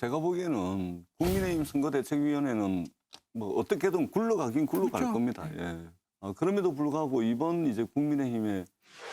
제가 보기에는 국민의힘 선거대책위원회는 뭐 어떻게든 굴러가긴 굴러갈 그렇죠. 겁니다. 예. 그럼에도 불구하고 이번 이제 국민의힘의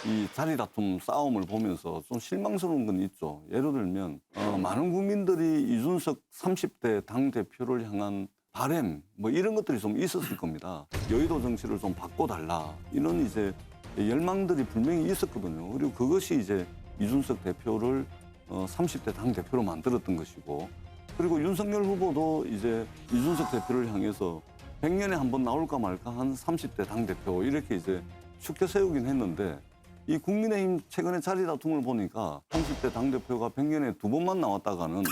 이 자리 다툼 싸움을 보면서 좀 실망스러운 건 있죠. 예를 들면 많은 국민들이 이준석 30대 당대표를 향한 바램 뭐 이런 것들이 좀 있었을 겁니다. 여의도 정치를 좀 바꿔달라 이런 이제 열망들이 분명히 있었거든요. 그리고 그것이 이제 이준석 대표를 30대 당대표로 만들었던 것이고, 그리고 윤석열 후보도 이제 이준석 대표를 향해서 100년에 한 번 나올까 말까 한 30대 당대표 이렇게 이제 축켜 세우긴 했는데, 이 국민의힘 최근에 자리 다툼을 보니까 30대 당대표가 100년에 2번만 나왔다가는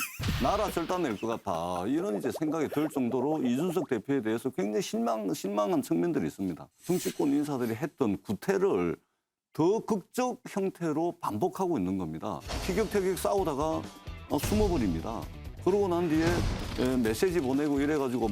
나라 절단낼 것 같아 이런 이제 생각이 들 정도로 이준석 대표에 대해서 굉장히 실망한 측면들이 있습니다. 정치권 인사들이 했던 구태를 더 극적 형태로 반복하고 있는 겁니다. 티격태격 싸우다가 숨어버립니다. 그러고 난 뒤에 메시지 보내고 이래가지고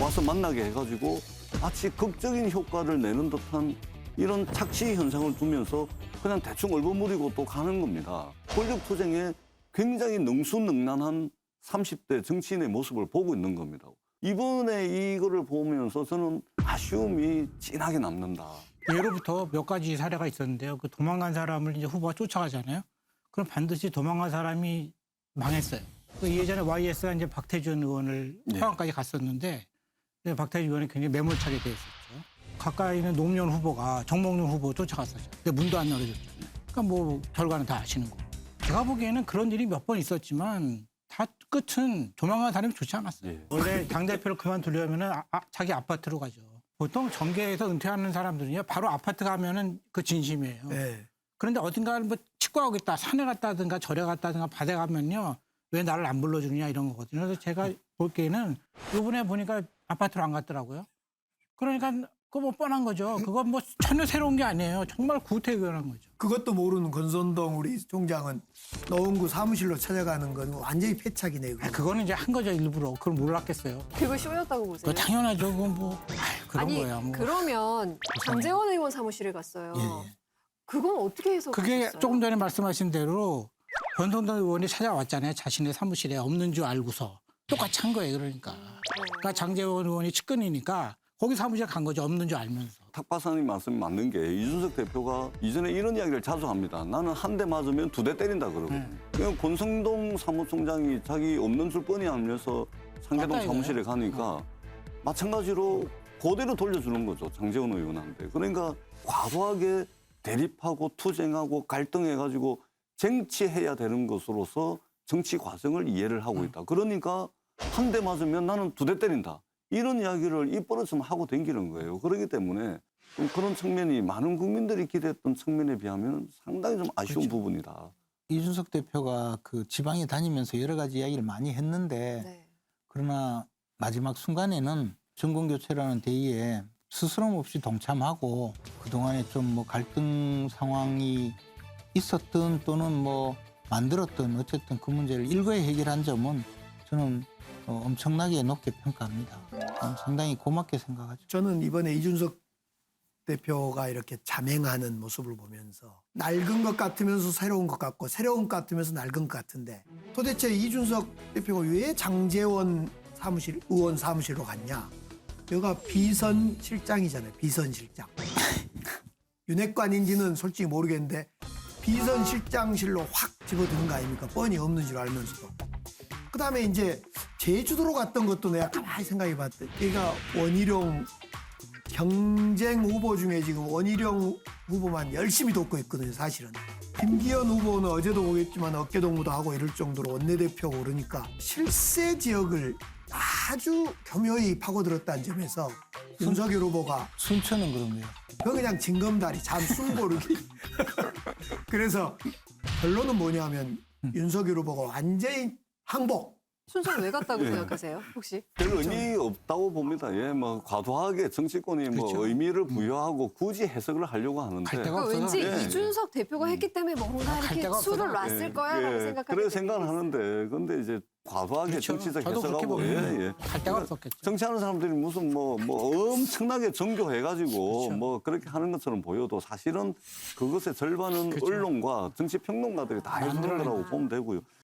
와서 만나게 해가지고 마치 극적인 효과를 내는 듯한 이런 착시 현상을 두면서 그냥 대충 얼버무리고 또 가는 겁니다. 권력투쟁에 굉장히 능수능란한 30대 정치인의 모습을 보고 있는 겁니다. 이번에 이거를 보면서 저는 아쉬움이 진하게 남는다. 예로부터 몇 가지 사례가 있었는데요. 그 도망간 사람을 이제 후보가 쫓아가잖아요. 그럼 반드시 도망간 사람이 망했어요. 그 예전에 YS가 이제 박태준 의원을 포항까지 갔었는데 박태준 의원이 굉장히 매몰차게 돼 있었죠. 가까이 있는 노무현 후보가 정몽준 후보 쫓아갔었죠. 근데 문도 안 열어줬잖아요. 그러니까 뭐 결과는 다 아시는 거고. 제가 보기에는 그런 일이 몇 번 있었지만 다 끝은 도망간 사람이 좋지 않았어요. 예. 원래 당대표를 그만두려면 자기 아파트로 가죠. 보통 정계에서 은퇴하는 사람들은요, 바로 아파트 가면은 그 진심이에요. 네. 그런데 어딘가 뭐 치과하겠다, 산에 갔다든가 절에 갔다든가 바다에 가면요, 왜 나를 안 불러주느냐 이런 거거든요. 그래서 제가 볼게에는 이번에 보니까 아파트로 안 갔더라고요. 그러니까 그거 뭐 뻔한 거죠. 그거 뭐 전혀 새로운 게 아니에요. 정말 구태의연한 거죠. 그것도 모르는 권선동 우리 총장은 노원구 사무실로 찾아가는 건 완전히 패착이네요. 그거는 이제 한 거죠, 일부러. 그걸 몰랐겠어요. 그거 쇼였다고 보세요? 그거 당연하죠. 그건 뭐 그런 아니, 거야. 뭐. 그러면 장제원 의원 사무실에 갔어요. 예. 그건 어떻게 해석하셨어요? 그게 조금 전에 말씀하신 대로 권성동 의원이 찾아왔잖아요. 자신의 사무실에 없는 줄 알고서. 똑같이 한 거예요. 그러니까 장제원 의원이 측근이니까 거기 사무실에 간 거죠. 없는 줄 알면서. 탁 박사님 말씀이 맞는 게 이준석 대표가 이전에 이런 이야기를 자주 합니다. 나는 한 대 맞으면 2대 때린다 그러고. 그냥 권성동 사무총장이 자기 없는 줄 뻔히 알면서 상계동 맞다, 사무실에 가니까 마찬가지로 그대로 돌려주는 거죠. 장제원 의원한테. 그러니까 과도하게 대립하고 투쟁하고 갈등해가지고 쟁취해야 되는 것으로서 정치 과정을 이해를 하고 있다. 그러니까 한 대 맞으면 나는 2대 때린다. 이런 이야기를 입버릇처럼 하고 댕기는 거예요. 그렇기 때문에 좀 그런 측면이 많은 국민들이 기대했던 측면에 비하면 상당히 좀 아쉬운 그렇죠. 부분이다. 이준석 대표가 그 지방에 다니면서 여러 가지 이야기를 많이 했는데 네. 그러나 마지막 순간에는 정권교체라는 대의에 스스럼 없이 동참하고 그동안에 좀 뭐 갈등 상황이 있었던 또는 뭐 만들었던 어쨌든 그 문제를 일거에 해결한 점은 저는 엄청나게 높게 평가합니다. 상당히 고맙게 생각하죠. 저는 이번에 이준석 대표가 이렇게 자맹하는 모습을 보면서 낡은 것 같으면서 새로운 것 같고 새로운 것 같으면서 낡은 것 같은데 도대체 이준석 대표가 왜 장제원 사무실, 의원 사무실로 갔냐? 여기가 비선실장이잖아요. 비선실장. 윤핵관인지는 솔직히 모르겠는데 비선실장실로 확 집어드는 거 아닙니까? 뻔히 없는 줄 알면서도. 그다음에 이제 제주도로 갔던 것도 내가 가만히 생각해 봤더니 얘가 원희룡 경쟁 후보 중에 지금 원희룡 후보만 열심히 돕고 있거든요, 사실은. 김기현 후보는 어제도 보겠지만 어깨동무도 하고 이럴 정도로 원내대표고 그러니까 실세 지역을 아주 교묘히 파고들었다는 점에서 윤석열 후보가 순천은 그런데요. 그냥 징검다리, 잠 숨고르기. 그래서 결론은 뭐냐면 윤석열 후보가 완전히 항복. 순천 왜 갔다고 예. 생각하세요? 혹시? 별 의미 없다고 봅니다. 예, 뭐 과도하게 정치권이 뭐 그렇죠. 의미를 부여하고 굳이 해석을 하려고 하는데. 갈 데가 그 왠지 예. 이준석 대표가 했기 때문에 뭔가 이렇게 데가 수를 없어서. 놨을 거야라고 생각하게 그래 되는 생각을 게 있어요. 하는데, 근데 이제 과도하게 그렇죠. 정치적 저도 그렇게 해석하고 봅니다. 갈 데가 없었겠죠. 정치하는 사람들이 무슨 뭐 엄청나게 정교해가지고 그렇죠. 뭐 그렇게 하는 것처럼 보여도 사실은 그것의 절반은 그렇죠. 언론과 정치 평론가들이 다 해주는 만들어낸 거라고 보면 되고요.